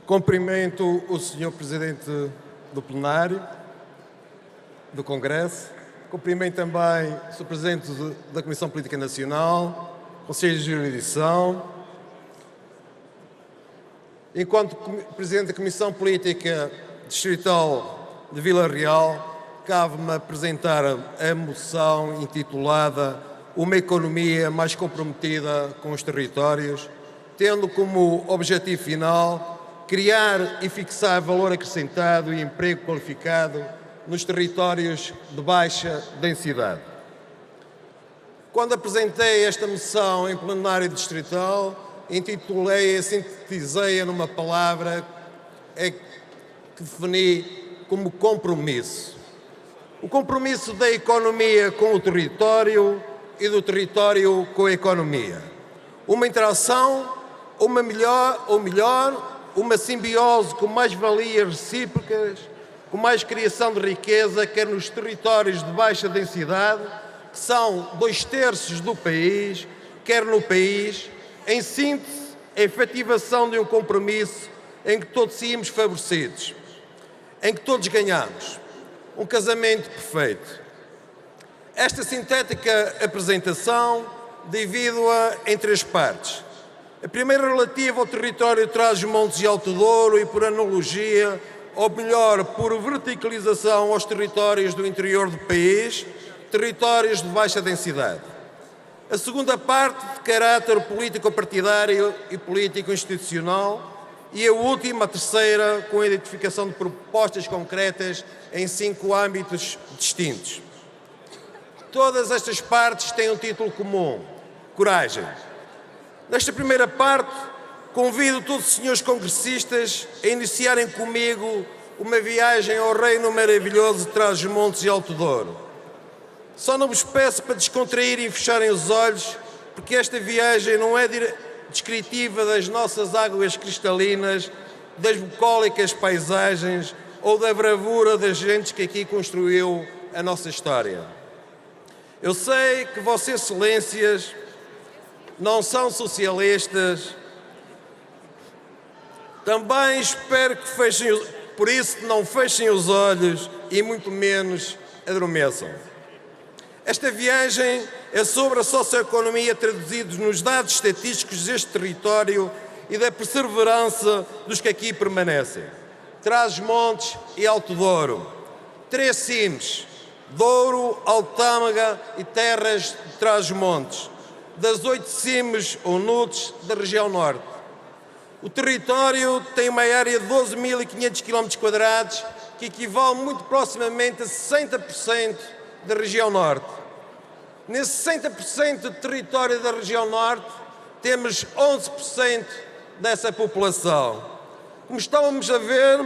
Cumprimento o Sr. Presidente do Plenário do Congresso. Cumprimento também o Sr. Presidente da Comissão Política Nacional, Conselho de Jurisdição. Enquanto Presidente da Comissão Política Distrital de Vila Real, cabe-me apresentar a moção intitulada Uma economia mais comprometida com os territórios, tendo como objetivo final criar e fixar valor acrescentado e emprego qualificado nos territórios de baixa densidade. Quando apresentei esta moção em plenário distrital, intitulei-a, sintetizei-a numa palavra que defini como compromisso. O compromisso da economia com o território e do território com a economia. Uma interação, uma simbiose com mais valias recíprocas, com mais criação de riqueza, quer nos territórios de baixa densidade, que são 2/3 do país, quer no país, em síntese, a efetivação de um compromisso em que todos saímos favorecidos, em que todos ganhamos. Um casamento perfeito. Esta sintética apresentação divido-a em 3 partes. A primeira relativa ao território de Trás-os-Montes e Alto Douro e, por analogia, ou melhor, por verticalização aos territórios do interior do país, territórios de baixa densidade. A segunda parte de caráter político-partidário e político-institucional e a última, a terceira, com a identificação de propostas concretas em 5 âmbitos distintos. Todas estas partes têm um título comum: coragem. Nesta primeira parte, convido todos os senhores congressistas a iniciarem comigo uma viagem ao reino maravilhoso de Trás-os-Montes e Alto Douro. Só não vos peço para descontraírem e fecharem os olhos, porque esta viagem não é descritiva das nossas águas cristalinas, das bucólicas paisagens ou da bravura das gentes que aqui construiu a nossa história. Eu sei que Vossas Excelências não são socialistas, também espero que por isso não fechem os olhos e muito menos adormeçam. Esta viagem é sobre a socioeconomia traduzidos nos dados estatísticos deste território e da perseverança dos que aqui permanecem. Trás-os-Montes e Alto Douro. 3 cimes: Douro, Altâmega e terras de Trás-os-Montes, das 8 cimes ou nudes da região norte. O território tem uma área de 12.500 km², que equivale muito proximamente a 60% da região norte. Nesse 60% do território da região norte, temos 11% dessa população. Como estávamos a ver,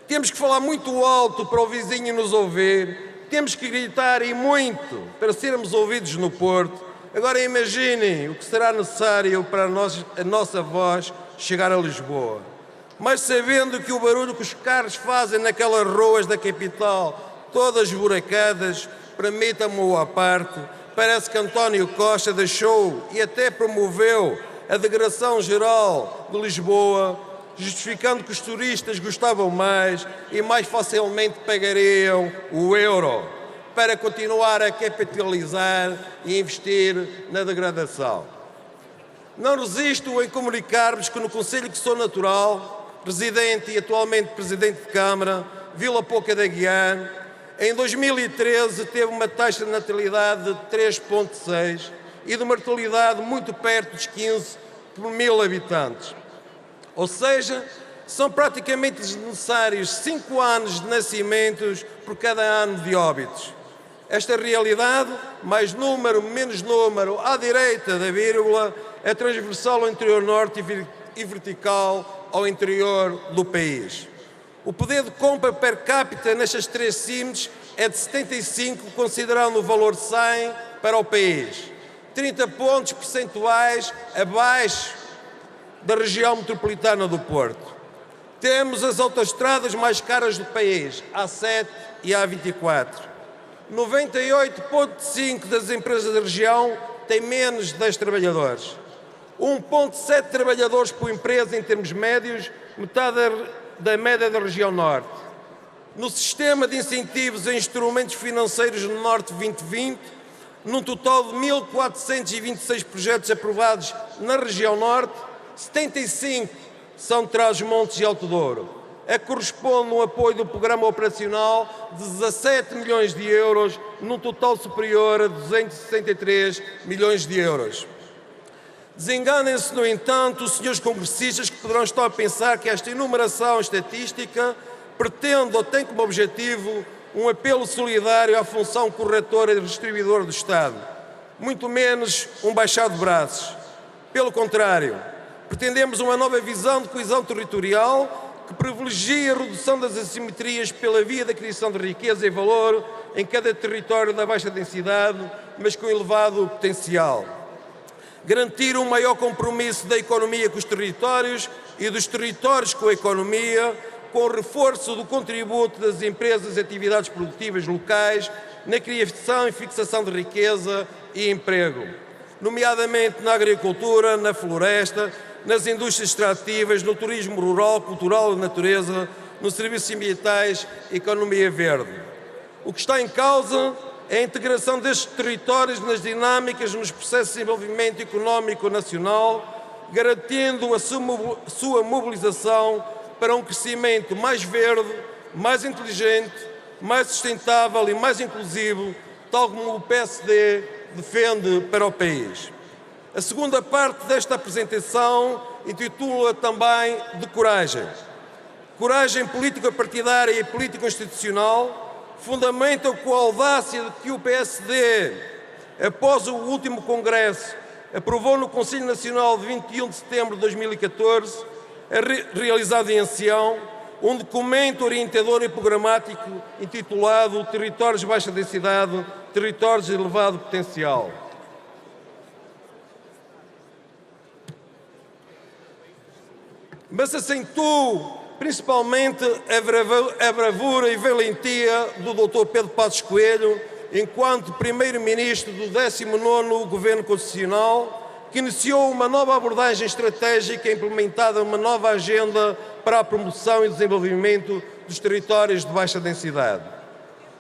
temos que falar muito alto para o vizinho nos ouvir, temos que gritar e muito para sermos ouvidos no Porto. Agora imaginem o que será necessário para a nossa voz chegar a Lisboa. Mas sabendo que o barulho que os carros fazem naquelas ruas da capital, todas buracadas, permitam-me à parte, parece que António Costa deixou e até promoveu a degradação geral de Lisboa, justificando que os turistas gostavam mais e mais facilmente pagariam o euro para continuar a capitalizar e investir na degradação. Não resisto em comunicar-vos que no Conselho que sou natural, residente e atualmente Presidente de Câmara, Vila Pouca da Guiana, em 2013 teve uma taxa de natalidade de 3,6 e de mortalidade muito perto dos 15 por 1000 habitantes. Ou seja, são praticamente necessários 5 anos de nascimentos por cada ano de óbitos. Esta realidade, mais número, menos número, à direita da vírgula, é transversal ao interior norte e vertical ao interior do país. O poder de compra per capita nestas 3 cimes é de 75, considerando o valor 100 para o país. 30 pontos percentuais abaixo da região metropolitana do Porto. Temos as autoestradas mais caras do país, A7 e A24. 98,5% das empresas da região têm menos de 10 trabalhadores. 1,7 trabalhadores por empresa em termos médios, metade da média da região Norte. No sistema de incentivos a instrumentos financeiros no Norte 2020, num total de 1.426 projetos aprovados na região Norte, 75 são de Trás-os-Montes e Alto Douro. Corresponde um apoio do Programa Operacional de 17 milhões de euros, num total superior a 263 milhões de euros. Desenganem-se, no entanto, os senhores congressistas que poderão estar a pensar que esta enumeração estatística pretende ou tem como objetivo um apelo solidário à função corretora e distribuidora do Estado, muito menos um baixar de braços. Pelo contrário, pretendemos uma nova visão de coesão territorial que privilegia a redução das assimetrias pela via da criação de riqueza e valor em cada território da baixa densidade, mas com elevado potencial. Garantir um maior compromisso da economia com os territórios e dos territórios com a economia, com o reforço do contributo das empresas e atividades produtivas locais na criação e fixação de riqueza e emprego, nomeadamente na agricultura, na floresta, nas indústrias extrativas, no turismo rural, cultural e natureza, nos serviços ambientais e economia verde. O que está em causa é a integração destes territórios nas dinâmicas nos processos de desenvolvimento económico nacional, garantindo a sua mobilização para um crescimento mais verde, mais inteligente, mais sustentável e mais inclusivo, tal como o PSD defende para o país. A segunda parte desta apresentação intitula também de coragem. Coragem político-partidária e político-institucional fundamentam com a audácia de que o PSD, após o último Congresso, aprovou no Conselho Nacional de 21 de setembro de 2014, realizado em Ancião, um documento orientador e programático intitulado Territórios de Baixa Densidade, Territórios de Elevado Potencial. Mas acentuo principalmente a bravura e valentia do Dr. Pedro Passos Coelho, enquanto Primeiro-Ministro do 19º Governo Constitucional, que iniciou uma nova abordagem estratégica implementada uma nova agenda para a promoção e desenvolvimento dos territórios de baixa densidade.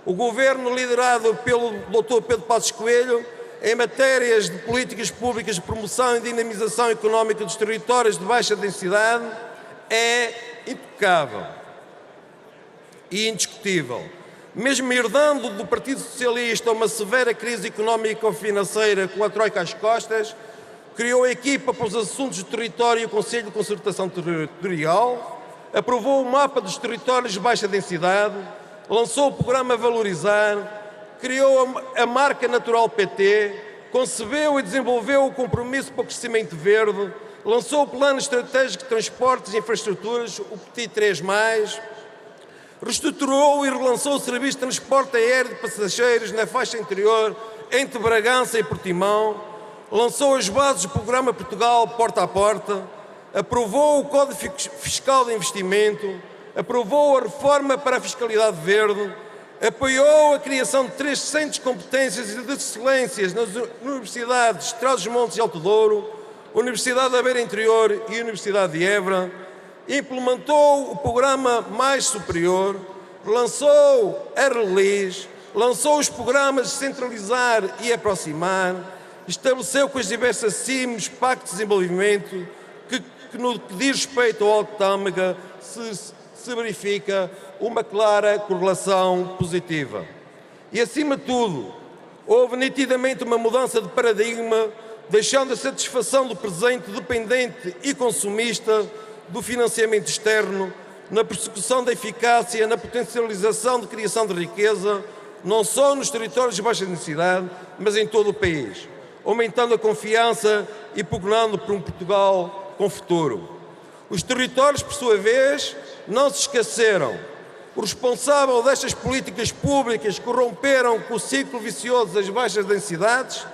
O Governo, liderado pelo Dr. Pedro Passos Coelho, em matérias de políticas públicas de promoção e dinamização económica dos territórios de baixa densidade, é intocável e indiscutível. Mesmo herdando do Partido Socialista uma severa crise económico-financeira com a Troika às costas, criou a equipa para os assuntos do território e o Conselho de Concertação Territorial, aprovou o mapa dos territórios de baixa densidade, lançou o programa Valorizar, criou a marca Natural PT, concebeu e desenvolveu o compromisso para o crescimento verde, lançou o Plano Estratégico de Transportes e Infraestruturas, o PTI 3+, reestruturou e relançou o Serviço de Transporte Aéreo de Passageiros na faixa interior entre Bragança e Portimão, lançou as bases do Programa Portugal Porta a Porta, aprovou o Código Fiscal de Investimento, aprovou a reforma para a fiscalidade verde, apoiou a criação de 3 centros de competências e de excelências nas universidades de Trás-os-Montes e Alto Douro, Universidade da Beira Interior e Universidade de Évora, implementou o programa Mais Superior, lançou a RELIS, lançou os programas Centralizar e Aproximar, estabeleceu com as diversas CIMs Pacto de Desenvolvimento, que no que diz respeito ao Alto Tâmega se verifica uma clara correlação positiva. E, acima de tudo, houve nitidamente uma mudança de paradigma, deixando a satisfação do presente dependente e consumista do financiamento externo, na persecução da eficácia, na potencialização de criação de riqueza, não só nos territórios de baixa densidade, mas em todo o país, aumentando a confiança e pugnando por um Portugal com futuro. Os territórios, por sua vez, não se esqueceram. O responsável destas políticas públicas corromperam com o ciclo vicioso das baixas densidades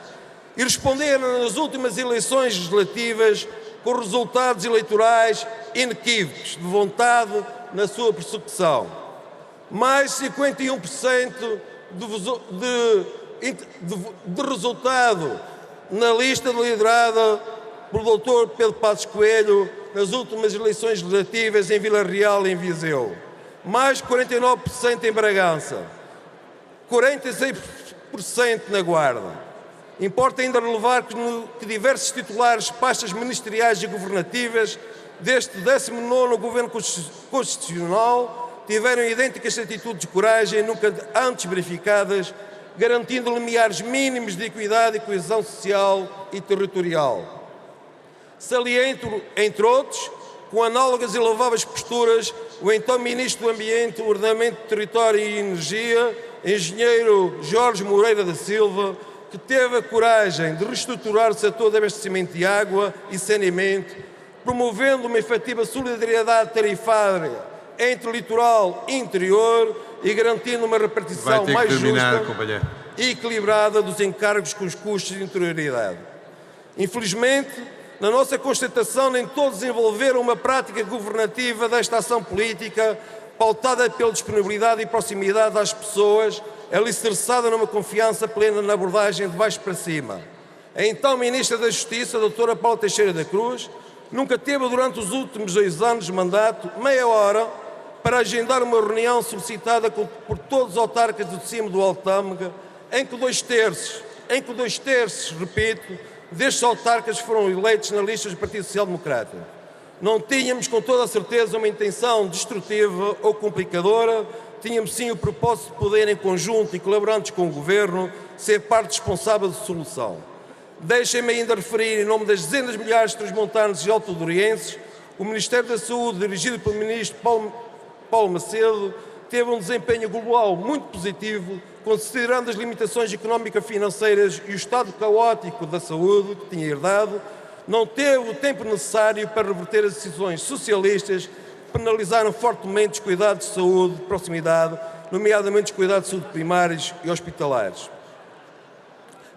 e responderam nas últimas eleições legislativas com resultados eleitorais inequívocos de vontade na sua persecução. Mais 51% de resultado na lista liderada pelo Dr. Pedro Passos Coelho nas últimas eleições legislativas em Vila Real e em Viseu. Mais 49% em Bragança, 46% na Guarda. Importa ainda relevar que diversos titulares de pastas ministeriais e governativas deste 19º Governo Constitucional tiveram idênticas atitudes de coragem nunca antes verificadas, garantindo limiares mínimos de equidade e coesão social e territorial. Saliento, entre outros, com análogas e louváveis posturas, o então Ministro do Ambiente, Ordenamento do Território e Energia, Engenheiro Jorge Moreira da Silva, que teve a coragem de reestruturar o setor de abastecimento de água e saneamento, promovendo uma efetiva solidariedade tarifária entre litoral e interior e garantindo uma repartição mais justa e equilibrada dos encargos com os custos de interioridade. Infelizmente, na nossa constatação, nem todos desenvolveram uma prática governativa desta ação política pautada pela disponibilidade e proximidade às pessoas, alicerçada numa confiança plena na abordagem de baixo para cima. A então Ministra da Justiça, a doutora Paula Teixeira da Cruz, nunca teve durante os últimos 2 anos de mandato meia hora para agendar uma reunião solicitada por todos os autarcas do cimo do Altâmega, em que dois terços, repito, destes autarcas foram eleitos na lista do Partido Social Democrata. Não tínhamos, com toda a certeza, uma intenção destrutiva ou complicadora, tínhamos sim o propósito de poder, em conjunto e colaborantes com o Governo, ser parte responsável de solução. Deixem-me ainda referir, em nome das dezenas de milhares de transmontanos e altodorienses, o Ministério da Saúde, dirigido pelo Ministro Paulo Macedo, teve um desempenho global muito positivo, considerando as limitações económico-financeiras e o estado caótico da saúde que tinha herdado, não teve o tempo necessário para reverter as decisões socialistas que penalizaram fortemente os cuidados de saúde de proximidade, nomeadamente os cuidados de saúde primários e hospitalares.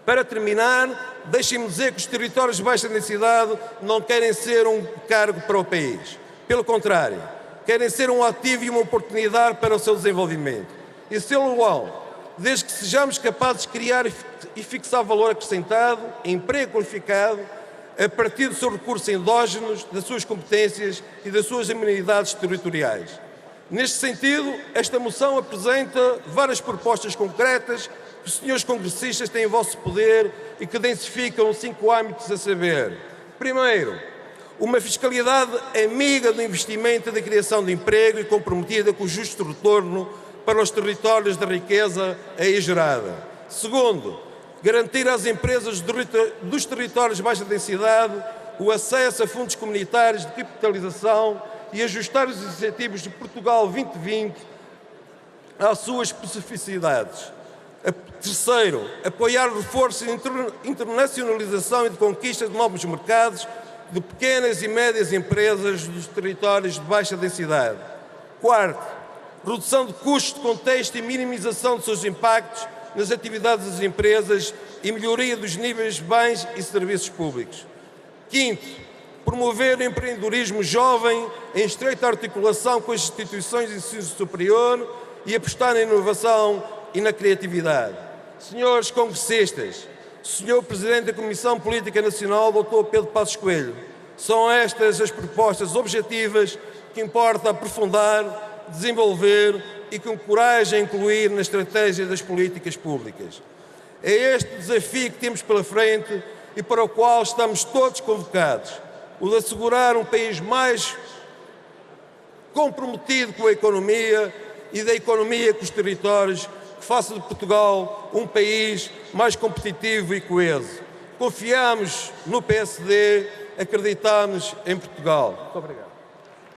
Para terminar, deixem-me dizer que os territórios de baixa densidade não querem ser um cargo para o país. Pelo contrário, querem ser um ativo e uma oportunidade para o seu desenvolvimento. E sê-lo-ão, desde que sejamos capazes de criar e fixar valor acrescentado, emprego qualificado, a partir dos seus recursos endógenos, das suas competências e das suas amenidades territoriais. Neste sentido, esta moção apresenta várias propostas concretas que os senhores congressistas têm em vosso poder e que densificam 5 âmbitos a saber. Primeiro, uma fiscalidade amiga do investimento e da criação de emprego e comprometida com o justo retorno para os territórios da riqueza aí gerada. Segundo, garantir às empresas dos territórios de baixa densidade o acesso a fundos comunitários de capitalização e ajustar os incentivos de Portugal 2020 às suas especificidades. Terceiro, apoiar o reforço de internacionalização e de conquista de novos mercados de pequenas e médias empresas dos territórios de baixa densidade. Quarto, redução de custos de contexto e minimização dos seus impactos nas atividades das empresas e melhoria dos níveis de bens e serviços públicos. Quinto, promover o empreendedorismo jovem em estreita articulação com as instituições de ensino superior e apostar na inovação e na criatividade. Senhores congressistas, Senhor Presidente da Comissão Política Nacional, Dr. Pedro Passos Coelho, são estas as propostas objetivas que importa aprofundar, desenvolver e com coragem incluir na estratégia das políticas públicas. É este desafio que temos pela frente e para o qual estamos todos convocados, o de assegurar um país mais comprometido com a economia e da economia com os territórios, que faça de Portugal um país mais competitivo e coeso. Confiamos no PSD, acreditamos em Portugal. Muito obrigado.